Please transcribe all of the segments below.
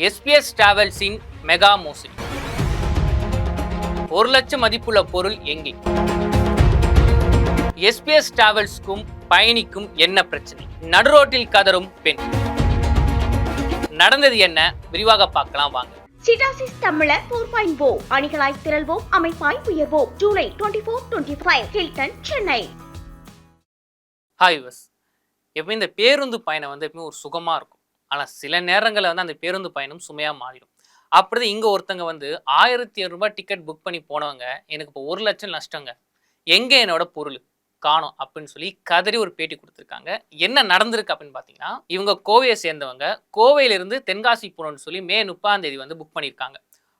SBS டிராவல்ஸின் mega மோசடி. 1 லட்சம் மதிப்புள்ள பொருள் எங்கே? எஸ்பிஎஸ் டிராவல்ஸ்க்கும் பயணிக்கும் என்ன பிரச்சனை? நடுரோட்டில் கதறும் பெண். நடந்தது என்ன? விரிவாக பார்க்கலாம் வாங்க. சிடாசிஸ் தமிழர் 4.0 அணிகளாய் திரள்வோம், அமைப்பாய் உயர்வோம். July 24-25 Hilton, Chennai. Hi yours. எப்போ இந்த பேருந்து பயணம் வந்து எப்பவுமே ஒரு சுகமாக இருக்கும். ஆனால் சில நேரங்களில் வந்து அந்த பேருந்து பயணம் சுமையாக மாறிடும். அப்படிதான் இங்கே ஒருத்தங்க வந்து 1700 டிக்கெட் புக் பண்ணி போனவங்க, எனக்கு இப்போ 1 லட்சம் நஷ்டங்க, எங்கே என்னோட பொருள் காணோம் அப்படின்னு சொல்லி கதறி ஒரு பேட்டி கொடுத்துருக்காங்க. என்ன நடந்திருக்கு அப்படின்னு பார்த்தீங்கன்னா, இவங்க கோவையை சேர்ந்தவங்க. கோவையிலிருந்து தென்காசி போகணும்னு சொல்லி மே 30ஆம் தேதி வந்து புக் பண்ணியிருக்காங்க.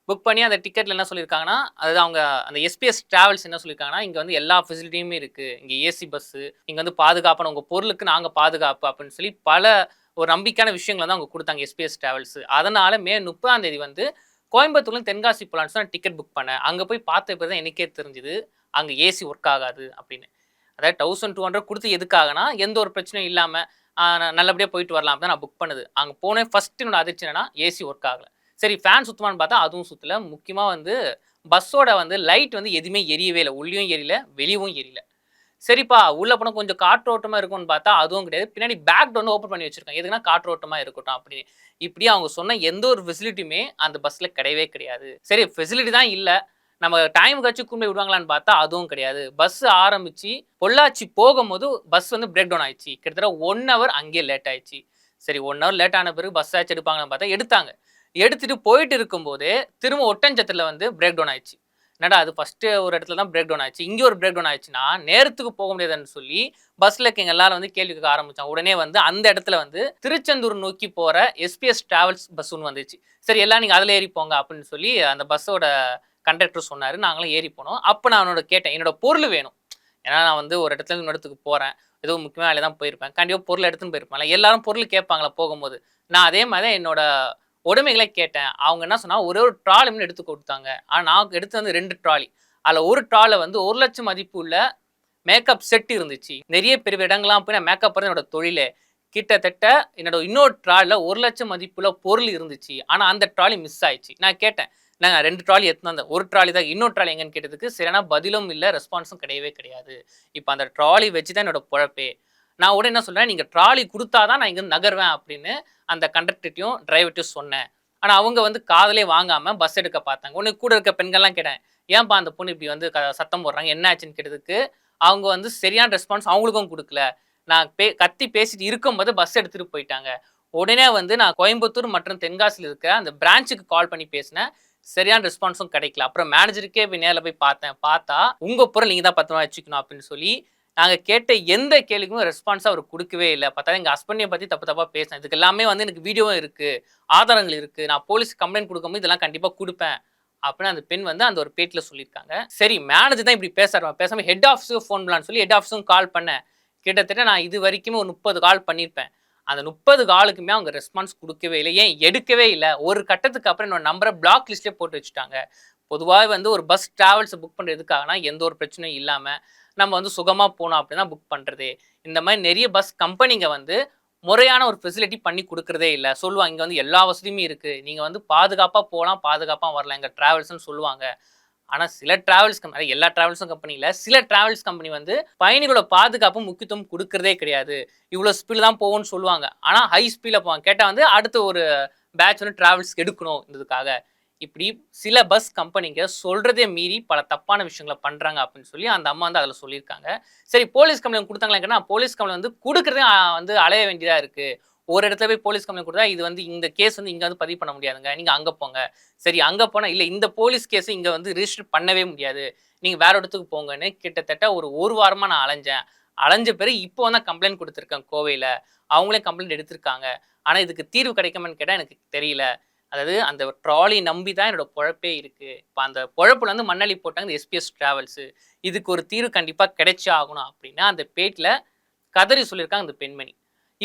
புக் பண்ணி அந்த டிக்கெட்டில் என்ன சொல்லியிருக்காங்கன்னா, அதாவது அவங்க அந்த எஸ்பிஎஸ் டிராவல்ஸ் என்ன சொல்லியிருக்காங்கன்னா, இங்கே வந்து எல்லா ஃபெசிலிட்டியுமே இருக்குது, இங்கே ஏசி பஸ்ஸு, இங்கே வந்து பாதுகாப்பான உங்கள் பொருளுக்கு நாங்கள் பாதுகாப்பு அப்படின்னு சொல்லி பல ஒரு நம்பிக்கையான விஷயங்களை தான் அவங்க கொடுத்தாங்க எஸ்பிஎஸ் டிராவல்ஸ். அதனால் மே 30ஆம் தேதி வந்து கோயம்புத்தூர்லேருந்து தென்காசி போகலான்னு நான் டிக்கெட் புக் பண்ணேன். அங்கே போய் பார்த்த பிறகு தான் எனக்கே தெரிஞ்சுது அங்கே ஏசி ஒர்க் ஆகாது அப்படின்னு. அதாவது 1200 கொடுத்து எதுக்காகனா, எந்த ஒரு பிரச்சனையும் இல்லாமல் நல்லபடியாக போயிட்டு வரலாம் தான் நான் புக் பண்ணுது. அங்கே போனேன் ஃபஸ்ட்டு என்னோட அதிர்ச்சி என்னன்னா, ஏசி ஒர்க் ஆகலை. சரி ஃபேன் சுத்தமானு பார்த்தா அதுவும் சுற்றலை. முக்கியமாக வந்து பஸ்ஸோட வந்து லைட் வந்து எதுவுமே எரியவே இல்லை. உள்ளேயும் எரியல, வெளியவும் எரியல. சரிப்பா உள்ளே போனால் கொஞ்சம் காற்றோட்டமாக இருக்கும்னு பார்த்தா அதுவும் கிடையாது. பின்னாடி பேக் வந்து ஓப்பன் பண்ணி வச்சுருக்காங்க. எதுக்குன்னா காற்றோட்டமாக இருக்கட்டும் அப்படின்னு. இப்படி அவங்க சொன்ன எந்த ஒரு ஃபெசிலிட்டியுமே அந்த பஸ்ஸில் கிடையவே கிடையாது. சரி ஃபெசிலிட்டி தான் இல்லை, நம்ம டைமுக்காச்சும் கூண்டு விடுவாங்களான்னு பார்த்தா அதுவும் கிடையாது. பஸ் ஆரம்பித்து பொள்ளாச்சி போகும்போது பஸ் வந்து பிரேக் டவுன் ஆயிடுச்சு. கிட்டத்தட்ட 1 ஹவர் அங்கேயே லேட் ஆயிடுச்சு. சரி 1 ஹவர் லேட் ஆன பிறகு பஸ் ஆச்சு எடுப்பாங்கன்னு பார்த்தா எடுத்தாங்க. எடுத்துகிட்டு போயிட்டு இருக்கும்போதே திரும்ப ஒட்டஞ்சத்தில் வந்து பிரேக் டவுன் ஆயிடுச்சு. என்னடா அது ஃபஸ்ட்டு ஒரு இடத்துல தான் பிரேக் டவுன் ஆயிடுச்சு, இங்கே ஒரு பிரேக் டவுன் ஆயிடுச்சுன்னா நேரத்துக்கு போக முடியாதுன்னு சொல்லி பஸ்ஸில் இருக்கவங்க எல்லாரும் வந்து கேள்வி கேட்க ஆரம்பித்தாங்க. உடனே வந்து அந்த இடத்துல வந்து திருச்செந்தூர் நோக்கி போகிற எஸ்பிஎஸ் டிராவல்ஸ் பஸ் ஒன்று வந்துச்சு. சரி எல்லாம் நீங்கள் அதில் ஏறி போங்க அப்படின்னு சொல்லி அந்த பஸ்ஸோட கண்டக்டர் சொன்னார். நாங்களும் ஏறி போனோம். அப்போ நான் அவனோட கேட்டேன், என்னோட பொருள் வேணும். ஏன்னா நான் வந்து ஒரு இடத்துல இன்னொரு இடத்துக்கு போகிறேன், ஏதோ முக்கியமாக வேலை தான் போயிருப்பேன், கண்டிப்பாக பொருள் எடுத்துன்னு போயிருப்பேன். எல்லாரும் பொருள் கேட்பாங்களா போகும்போது. நான் அதே மாதிரி தான் என்னோட உடைமைகளை கேட்டேன். அவங்க என்ன சொன்னால் ஒரே ஒரு ட்ராலி மட்டும் எடுத்து கொடுத்தாங்க. ஆனால் நான் எடுத்து வந்து 2 ட்ராலி. அதில் ஒரு ட்ராலில் வந்து 1 லட்சம் மதிப்பு உள்ள மேக்கப் செட் இருந்துச்சு. நிறைய பெரிய இடங்கள்லாம் போய் நான் மேக்கப் பண்ண என்னோட தொழிலே. கிட்டத்தட்ட என்னோட இன்னொரு ட்ராலில் 1 லட்சம் மதிப்புள்ள பொருள் இருந்துச்சு. ஆனால் அந்த ட்ராலி மிஸ் ஆயிடுச்சு. நான் கேட்டேன், நாங்கள் 2 ட்ராலி எடுத்துன்னு வந்தேன், ஒரு ட்ராலி தான், இன்னொரு ட்ராலி எங்கன்னு கேட்டதுக்கு சரியான பதிலும் இல்லை, ரெஸ்பான்ஸும் கிடையவே கிடையாது. இப்போ அந்த ட்ராலி வச்சு தான் என்னோட பொழப்பே. நான் உடனே என்ன சொல்கிறேன், நீங்கள் ட்ராலி கொடுத்தா தான் நான் இங்கே நகர்வேன் அப்படின்னு அந்த கண்டக்டர்ட்டையும் டிரைவர்ட்டையும் சொன்னேன். ஆனால் அவங்க வந்து காதலே வாங்காமல் பஸ் எடுக்க பார்த்தாங்க. ஒன்று கூட இருக்க பெண்கள்லாம் கேட்டேன், ஏன்பா அந்த பொண்ணு இப்படி வந்து சத்தம் போடுறாங்க, என்ன ஆச்சுன்னு கேட்டதுக்கு அவங்க வந்து சரியான ரெஸ்பான்ஸ் அவங்களுக்கும் கொடுக்கல. நான் கத்தி பேசிட்டு இருக்கும்போது பஸ் எடுத்துகிட்டு போயிட்டாங்க. உடனே வந்து நான் கோயம்புத்தூர் மற்றும் தென்காசியில் இருக்கிற அந்த பிரான்ச்சுக்கு கால் பண்ணி பேசினேன். சரியான ரெஸ்பான்ஸும் கிடைக்கல. அப்புறம் மேனேஜருக்கே போய் நேரில் போய் பார்த்தேன். பார்த்தா உங்கள் பொருள் நீங்கள் தான் பத்திரமா வச்சுக்கணும் அப்படின்னு சொல்லி நாங்கள் கேட்ட எந்த கேள்விக்கும் ரெஸ்பான்ஸாக அவர் கொடுக்கவே இல்லை. பார்த்தா எங்கள் ஹஸ்பண்டையை பற்றி தப்பு தப்பாக பேசினேன். இதுக்கு எல்லாமே வந்து எனக்கு வீடியோவும் இருக்குது, ஆதாரங்கள் இருக்குது, நான் போலீஸ் கம்ப்ளைண்ட் கொடுக்கும்போது இதெல்லாம் கண்டிப்பாக கொடுப்பேன் அப்படின்னு அந்த பெண் வந்து அந்த ஒரு பேட்டியில் சொல்லியிருக்காங்க. சரி மேனேஜர் தான் இப்படி பேசுகிறேன், பேசாமல் ஹெட் ஆஃபீஸுக்கு ஃபோன் பண்ணலான்னு சொல்லி ஹெட் ஆஃபீஸுக்கும் கால் பண்ணேன். கிட்டத்தட்ட நான் இது வரைக்குமே ஒரு 30 கால் பண்ணியிருப்பேன். அந்த 30 காலுக்குமே அவங்க ரெஸ்பான்ஸ் கொடுக்கவே இல்லை, ஏன் எடுக்கவே இல்லை. ஒரு கட்டத்துக்கு அப்புறம் என்னோட நம்பரை பிளாக் லிஸ்ட்லேயே போட்டு வச்சுட்டாங்க. பொதுவாக வந்து ஒரு பஸ் டிராவல்ஸை புக் பண்ணுறதுக்காகனா எந்த ஒரு பிரச்சனையும் இல்லாமல் நம்ம வந்து சுகமாக போனோம் அப்படின்னா புக் பண்ணுறது. இந்த மாதிரி நிறைய பஸ் கம்பெனிங்க வந்து முறையான ஒரு ஃபெசிலிட்டி பண்ணி கொடுக்குறதே இல்லை. சொல்லுவாங்க இங்கே வந்து எல்லா வசதியுமே இருக்குது, நீங்கள் வந்து பாதுகாப்பாக போகலாம், பாதுகாப்பாக வரலாம் எங்கள் ட்ராவல்ஸ்னு சொல்லுவாங்க. ஆனால் சில டிராவல்ஸ் கம்பெனி, எல்லா டிராவல்ஸும் கம்பெனி இல்லை, சில டிராவல்ஸ் கம்பெனி வந்து பயணிகளோட பாதுகாப்பு முக்கியத்துவம் கொடுக்குறதே கிடையாது. இவ்வளோ ஸ்பீடு தான் போகும்னு சொல்லுவாங்க, ஆனால் ஹை ஸ்பீடில் போவாங்க. கேட்டால் வந்து அடுத்த ஒரு பேட்ச் வந்து டிராவல்ஸ் எடுக்கணும்ன்றதுக்காக. இப்படி சில பஸ் கம்பெனிங்க சொல்கிறதே மீறி பல தப்பான விஷயங்களை பண்ணுறாங்க அப்படின்னு சொல்லி அந்த அம்மா வந்து அதில் சொல்லியிருக்காங்க. சரி போலீஸ் கம்ப்ளைண்ட் கொடுத்தாங்களா கேட்டா, போலீஸ் கம்ப்ளைண்ட் வந்து கொடுக்குறதே வந்து அலைய வேண்டியதாக இருக்குது. ஒரு இடத்துல போய் போலீஸ் கம்ப்ளைண்ட் கொடுத்தா இது வந்து இந்த கேஸ் வந்து இங்கே வந்து பதிவு பண்ண முடியாதுங்க, நீங்கள் அங்கே போங்க. சரி அங்கே போனால் இல்லை, இந்த போலீஸ் கேஸை இங்கே வந்து ரிஜிஸ்டர் பண்ணவே முடியாது, நீங்கள் வேறு இடத்துக்கு போங்கன்னு கிட்டத்தட்ட ஒரு வாரமாக நான் அலைஞ்ச பிறகு இப்போ வந்து கம்ப்ளைண்ட் கொடுத்துருக்கேன் கோவையில். அவங்களே கம்ப்ளைண்ட் எடுத்திருக்காங்க. ஆனால் இதுக்கு தீர்வு கிடைக்குமான்னு கேட்டால் எனக்கு தெரியல. அதாவது அந்த ட்ராலி நம்பி தான் என்னோட பொழப்பே இருக்குது. இப்போ அந்த பொழப்புல வந்து மண்ணள்ளி போட்டாங்க இந்த எஸ்பிஎஸ் டிராவல்ஸு. இதுக்கு ஒரு தீர்வு கண்டிப்பாக கிடைச்சே ஆகணும் அப்படின்னு அந்த பேட்டில் கதறி சொல்லியிருக்காங்க அந்த பெண்மணி.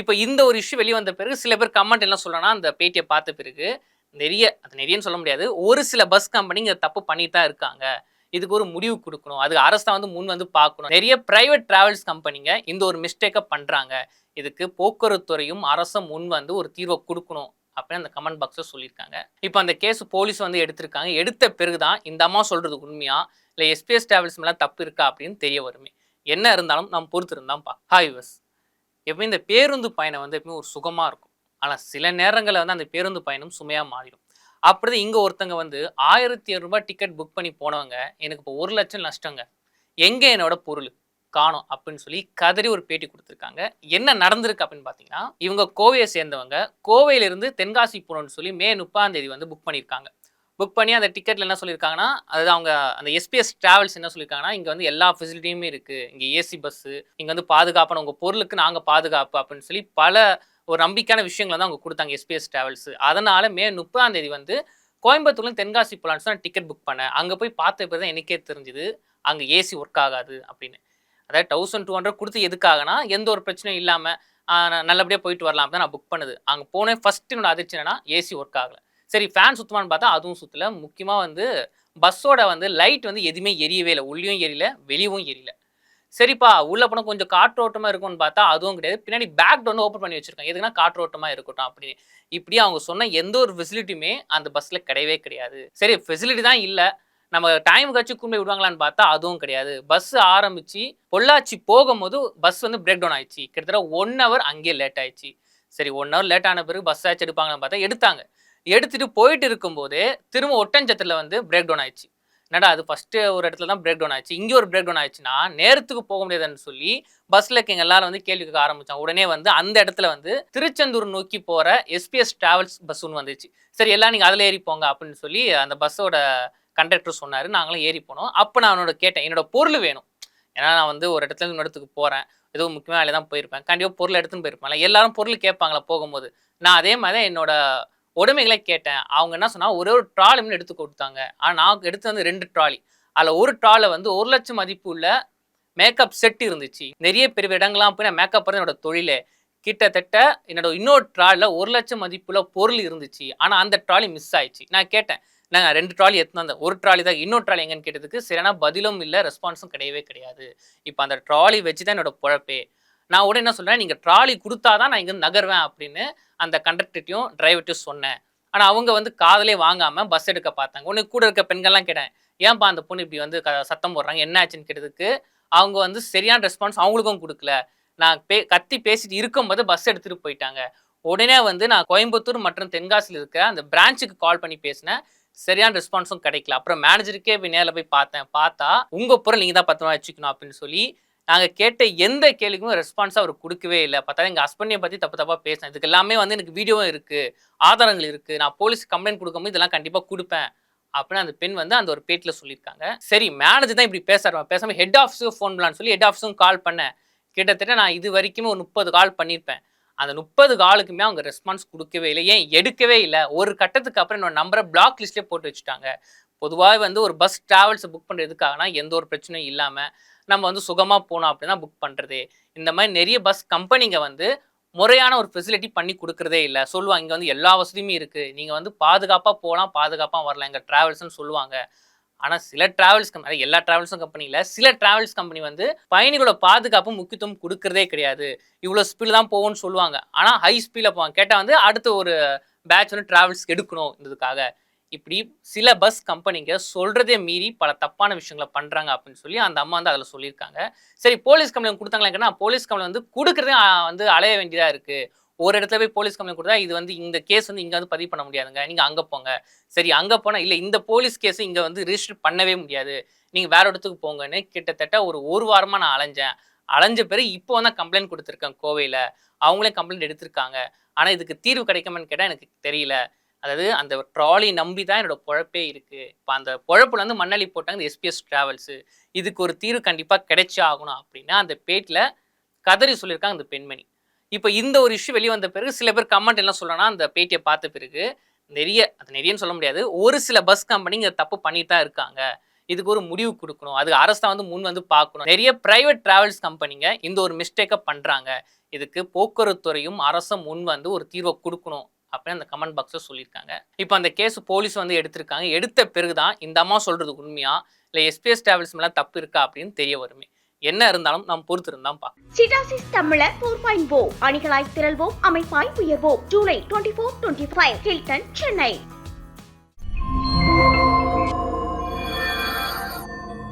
இப்போ இந்த ஒரு இஷ்யூ வெளியே வந்த பிறகு சில பேர் கமெண்ட் என்ன சொல்கிறேன்னா, அந்த பேட்டியை பார்த்த பிறகு நிறையன்னு சொல்ல முடியாது, ஒரு சில பஸ் கம்பெனிங்க தப்பு பண்ணிட்டு தான் இருக்காங்க, இதுக்கு ஒரு முடிவு கொடுக்கணும், அதுக்கு அரசு தான் வந்து முன் வந்து பார்க்கணும். நிறைய பிரைவேட் டிராவல்ஸ் கம்பெனிங்க இந்த ஒரு மிஸ்டேக்கை பண்ணுறாங்க, இதுக்கு போக்குவரத்து துறையும் அரசும் முன் வந்து ஒரு தீர்வை கொடுக்கணும் அப்படின்னு அந்த கமெண்ட் பாக்ஸில் சொல்லியிருக்காங்க. இப்போ அந்த கேஸ் போலீஸ் வந்து எடுத்திருக்காங்க. எடுத்த பிறகு தான் இந்த அம்மா சொல்றது உண்மையா இல்லை எஸ்பிஎஸ் டிராவல்ஸ் மேலே தப்பு இருக்கா அப்படின்னு தெரிய வருமே. என்ன இருந்தாலும் நம்ம பொறுத்திருந்தான் ஹாய் விவஸ். எப்பவுமே இந்த பேருந்து பயணம் வந்து எப்பவுமே ஒரு சுகமா இருக்கும். ஆனா சில நேரங்கள்ல வந்து அந்த பேருந்து பயணம் சுமையா மாறிடும். அப்படிதான் இங்க ஒருத்தங்க வந்து ரூ. 1,700 டிக்கெட் புக் பண்ணி போனவங்க, எனக்கு இப்போ 1,00,000 நஷ்டங்க. எங்க என்னோட பொருள்? காணோம் அப்படின்னு சொல்லி கதறி ஒரு பேட்டி குடுத்துருக்காங்க. என்ன நடந்திருக்கு அப்படின்னு பார்த்தீங்கன்னா, இவங்க கோவைய சேர்ந்தவங்க. கோவையிலிருந்து தென்காசி போணும்னு சொல்லி மே 30ஆம் தேதி வந்து புக் பண்ணியிருக்காங்க. புக் பண்ணி அந்த டிக்கெட்ல என்ன சொல்லியிருக்காங்கன்னா, அதாவது அவங்க அந்த எஸ்பிஎஸ் டிராவல்ஸ் என்ன சொல்லியிருக்காங்கன்னா, இங்க வந்து எல்லா ஃபெசிலிட்டியுமே இருக்கு. இங்க ஏசி பஸ்ஸு, இங்க வந்து பாதுகாப்பான உங்க பொருளுக்கு நாங்க பாதுகாப்பு அப்படின்னு சொல்லி பல ஒரு நம்பிக்கையான விஷயங்கள தான் அவங்க குடுத்தாங்க எஸ்பிஎஸ் டிராவல்ஸ். அதனால மே 30ஆம் தேதி வந்து கோயம்புத்தூர்லேருந்து தென்காசி போலான்னு சொல்லி நான் டிக்கெட் புக் பண்ணேன். அங்க போய் பார்த்த பிறகு தான் எனக்கே தெரிஞ்சது, அங்க ஏசி ஒர்க் ஆகாது அப்படின்னு. அதாவது 1200 குடுத்து எதுக்காகன்னா, எந்த ஒரு பிரச்சனையும் இல்லாம நல்லபடியா போயிட்டு வரலாம் அப்படின்னு நான் புக் பண்ணது. அங்க போனேன் ஃபர்ஸ்ட் என்னோட அதிர்ச்சி என்னன்னா, ஏசி ஒர்க் ஆகல. சரி ஃபேன் சுத்துமான்னு பார்த்தா அதுவும் சுத்தல. முக்கியமா வந்து பஸ்ஸோட வந்து லைட் வந்து எதுவுமே எரியவே இல்ல. உள்ளயும் எரியல, வெளியவும் எரியல. சரிப்பா உள்ள போனா கொஞ்சம் காற்றோட்டமா இருக்கும்னு பார்த்தா அதுவும் கிடையாது. பின்னாடி பேக் டோர் வந்து ஓப்பன் பண்ணி வச்சிருக்காங்க. எதுக்குன்னா காற்றோட்டமா இருக்கட்டும் அப்படின்னு. இப்படி அவங்க சொன்ன எந்த ஒரு ஃபெசிலிட்டியுமே அந்த பஸ்ல கிடையவே கிடையாது. சரி ஃபெசிலிட்டி தான் இல்ல. நம்ம டைமுக்காச்சும் கூண்டு போய் விடுவாங்களான்னு பார்த்தா அதுவும் கிடையாது. பஸ் ஆரம்பிச்சு பொள்ளாச்சி போகும்போது பஸ் வந்து பிரேக் டவுன் ஆயிடுச்சு. கிட்டத்தட்ட 1 ஹவர் அங்கேயே லேட் ஆயிடுச்சு. சரி 1 ஹவர் லேட் ஆன பிறகு பஸ் ஆச்சும் எடுப்பாங்களான்னு பார்த்தா எடுத்தாங்க. எடுத்துட்டு போயிட்டு இருக்கும்போதே திரும்ப ஒட்டன்சத்திரத்துல வந்து பிரேக் டவுன் ஆயிடுச்சு. என்னடா அது ஃபர்ஸ்ட்டு ஒரு இடத்துல தான் பிரேக் டவுன் ஆச்சு. இங்க ஒரு பிரேக் டவுன் ஆச்சுன்னா, நேரத்துக்கு போக முடியாதுன்னு சொல்லி பஸ்ல இருக்கவங்க எல்லாரும் வந்து கேள்வி கேட்க ஆரம்பிச்சாங்க. உடனே வந்து அந்த இடத்துல வந்து திருச்செந்தூர் நோக்கி போற எஸ்பிஎஸ் டிராவல்ஸ் பஸ் ஒண்ணு வந்துச்சு. சரி எல்லாம் நீங்க அதுல ஏறி போங்க அப்படின்னு சொல்லி அந்த பஸ்ஸோட கண்டக்டர் சொன்னாரு. நாங்களும் ஏறி போனோம். அப்ப நான் அவனோட கேட்டேன். என்னோட பொருள் வேணும். ஏன்னா நான் வந்து ஒரு இடத்துல இருந்து இன்னொரு இடத்துக்கு போறேன். ஏதோ முக்கியமான வேலையா தான் போயிருப்பேன். கண்டிப்பா பொருள் எடுத்துன்னு போயிருப்பேன்ல. எல்லாரும் பொருள் கேட்பாங்கல்ல போகும்போது. நான் அதே மாரி தான் என்னோட உடைமைகள கேட்டேன். அவங்க என்ன சொன்னாங்க, ஒரே ஒரு ட்ராலி மட்டும் எடுத்து குடுத்தாங்க. ஆனா நான் எடுத்தது வந்து 2 ட்ராலி. அதுல ஒரு ட்ரால வந்து 1,00,000 மதிப்பு உள்ள மேக்கப் செட் இருந்துச்சு. நெறைய பெரிய இடங்கள்லாம் போய் நான் மேக்கப் பண்ணது என்னோட தொழிலே. கிட்டத்தட்ட என்னோட இன்னொரு ட்ராலில 1,00,000 மதிப்புள்ள பொருள் இருந்துச்சு. ஆனா அந்த ட்ராலி மிஸ் ஆயிடுச்சு. நான் கேட்டேன். "என்னங்க 2 ட்ராலி எடுத்துன்னு வந்தேன். ஒரு ட்ராலி தான் இன்னொரு ட்ராலி எங்கன்னு?" கேட்டதுக்கு சரியான பதிலும் இல்ல, ரெஸ்பான்ஸும் கிடையவே கிடையாது. இப்ப அந்த ட்ராலி வச்சு தான் என்னோட பொழப்பே. நான் உடனே என்ன சொல்றேன், "நீங்க ட்ராலி குடுத்தா தான் நான் இங்கருந்து நகருவேன்" அப்படின்னு அந்த கண்டக்டர்ட்டயும், டிரைவர்ட்டயும் சொன்னேன். ஆனா அவங்க வந்து காதுலயே வாங்காம பஸ் எடுக்க பார்த்தாங்க. உடனே கூட இருக்க பெண்கள்லாம் கேட்டேன். "ஏன்பா அந்த பொண்ணு இப்படி வந்து சத்தம் போடுறாங்க? என்ன ஆச்சுன்னு?" கேட்டதுக்கு, அவங்க வந்து சரியான ரெஸ்பான்ஸ் அவங்களுக்கும் குடுக்கல. நான் கத்தி பேசிட்டு இருக்கும்போது பஸ் எடுத்துட்டு போயிட்டாங்க. உடனே வந்து நான் கோயம்புத்தூர் மற்றும் தென்காசியில இருக்க அந்த பிரான்ச்சுக்கு கால் பண்ணி பேசினேன். சரியான ரெஸ்பான்ஸும் கிடைக்கல. அப்புறம் மேனேஜருக்கே போய் நேர்ல போய் பார்த்தேன். பார்த்தா, "உங்க பொருள் நீங்க தான் பத்திரமா வச்சுக்கணும்" அப்படின்னு சொல்லி, நாங்க கேட்ட எந்த கேள்விக்கும் ரெஸ்பான்ஸா அவரு குடுக்கவே இல்ல. பார்த்தா எங்க ஹஸ்பண்டையும் பத்தி தப்பு தப்பா பேசினேன். இதுக்கு எல்லாமே வந்து எனக்கு வீடியோவும் இருக்கு. ஆதாரங்கள் இருக்கு. நான் போலீஸ் கம்ப்ளைண்ட் குடுக்கும்போது இதெல்லாம் கண்டிப்பா குடுப்பேன். அப்படின்னு அந்த பெண் வந்து அந்த ஒரு பேட்டில சொல்லியிருக்காங்க. சரி மேனேஜர் தான் இப்படி பேசுறாரு. பேசாம ஹெட் ஆஃபீஸ்க்கு ஃபோன் பண்ணலான்னு சொல்லி ஹெட் ஆஃபீஸுக்கும் கால் பண்ணேன். கிட்டத்தட்ட நான் இதுவரைக்குமே ஒரு 30 கால் பண்ணியிருப்பேன். அந்த 30 காலுக்குமே அவங்க ரெஸ்பான்ஸ் குடுக்கவே இல்ல. ஏன் எடுக்கவே இல்ல. ஒரு கட்டத்துக்கு அப்புறம் என்னோட நம்பர பிளாக் லிஸ்ட்லயே போட்டு வச்சுட்டாங்க. பொதுவாவே வந்து ஒரு பஸ் டிராவல்ஸ் புக் பண்றது எதுக்காகன்னா, எந்த ஒரு பிரச்சனையும் இல்லாம, நம்ம வந்து சுகமா போணும் அப்படின்னா புக் பண்றதே. இந்த மாரி நெறைய பஸ் கம்பெனிங்க வந்து முறையான ஒரு ஃபெசிலிட்டி பண்ணி குடுக்குறதே இல்ல. சொல்லுவாங்க, "இங்க வந்து எல்லா வசதியுமே இருக்கு. நீங்க வந்து பாதுகாப்பா போலாம், பாதுகாப்பா வரலாம் எங்க டிராவல்ஸ்ன்னு" சொல்லுவாங்க. ஆனா சில டிராவல்ஸ் கம்பெனி எல்லா டிராவல்ஸும் கம்பெனி இல்ல. சில டிராவல்ஸ் கம்பெனி வந்து பயணிகளோட பாதுகாப்பு முக்கியத்துவம் குடுக்குறதே கிடையாது. இவ்வளோ ஸ்பீட்ல தான் போகும்னு சொல்லுவாங்க. ஆனா ஹை ஸ்பீட்ல போவாங்க. கேட்டா வந்து அடுத்த ஒரு பேட்ச் வந்து டிராவல்ஸ்க்கு எடுக்கணும் இதுக்காக. இப்படி சில பஸ் கம்பெனிங்க சொல்றதே மீறி பல தப்பான விஷயங்கள பண்றாங்க அப்படின்னு சொல்லி அந்த அம்மா வந்து அதுல சொல்லியிருக்காங்க. சரி போலீஸ் கம்ப்ளைண்ட் குடுத்தாங்களா கேட்டா, போலீஸ் கம்ப்ளைண்ட் வந்து குடுக்குறதே வந்து அலைய வேண்டியதா இருக்கு. ஒரு இடத்துல போய் போலீஸ் கம்ப்ளைண்ட் குடுத்தா, இது வந்து இந்த கேஸ் வந்து இங்க வந்து பதிவு பண்ண முடியாதுங்க. நீங்க அங்க போங்க. சரி அங்க போனா, இல்ல இந்த போலீஸ் கேஸ் இங்க வந்து ரிஜிஸ்டர் பண்ணவே முடியாது. நீங்க வேற இடத்துக்கு போங்கன்னு கிட்டத்தட்ட ஒரு வாரமா நான் அலைஞ்சேன். அலைஞ்ச பிறகு இப்போ தான் கம்ப்ளைண்ட் குடுத்துருக்கேன் கோவையில. அவங்களே கம்ப்ளைண்ட் எடுத்திருக்காங்க. ஆனா இதுக்கு தீர்வு கிடைக்குமான்னு கேட்டா எனக்கு தெரியல. அதாவது அந்த ட்ராலி நம்பி தான் என்னோட பொழப்பே இருக்கு. இப்ப அந்த பொழப்புல வந்து மண்ணள்ளி போட்டாங்க இந்த எஸ்பிஎஸ் டிராவல்ஸ். இதுக்கு ஒரு தீர்வு கண்டிப்பா கிடைச்சே ஆகணும் அப்படின்னு அந்த பேட்டில கதறி சொல்லியிருக்காங்க அந்த பெண்மணி. இப்ப இந்த ஒரு இஷ்யூ வெளிய வந்த பிறகு சில பேர் கமெண்ட் என்ன சொல்றாங்கன்னா, அந்த பேட்டிய பார்த்த பிறகு அது நெறையன்னு சொல்ல முடியாது. ஒரு சில பஸ் கம்பெனிங்க தப்பு பண்ணிட்டு தான் இருக்காங்க. இதுக்கு ஒரு முடிவு குடுக்கணும். அது அரசு தான் வந்து முன் வந்து பார்க்கணும். நெறைய பிரைவேட் டிராவல்ஸ் கம்பெனிங்க இந்த ஒரு மிஸ்டேக்க பண்றாங்க. இதுக்கு போக்குவரத்து துறையும் அரசும் முன் வந்து ஒரு தீர்வ குடுக்கணும். அப்படின்னு அந்த கமெண்ட் பாக்ஸ்ல சொல்லியிருக்காங்க. இப்ப அந்த கேஸ் போலீஸ் வந்து எடுத்திருக்காங்க. எடுத்த பிறகு தான் இந்த அம்மா சொல்றது உண்மையா? இல்ல எஸ்பிஎஸ் டிராவல்ஸ் மேல தப்பு இருக்கா? அப்படின்னு தெரிய வருமே. என்ன இருந்தாலும் நாம் பொறுத்திருந்தான் பார்க்கணும். சிட்டாசிஸ் தமிழர் 4.0 அணிகளாய் திரள்வோம், அமைப்பாய் உயர்வோம். July 24-25 Hilton, Chennai.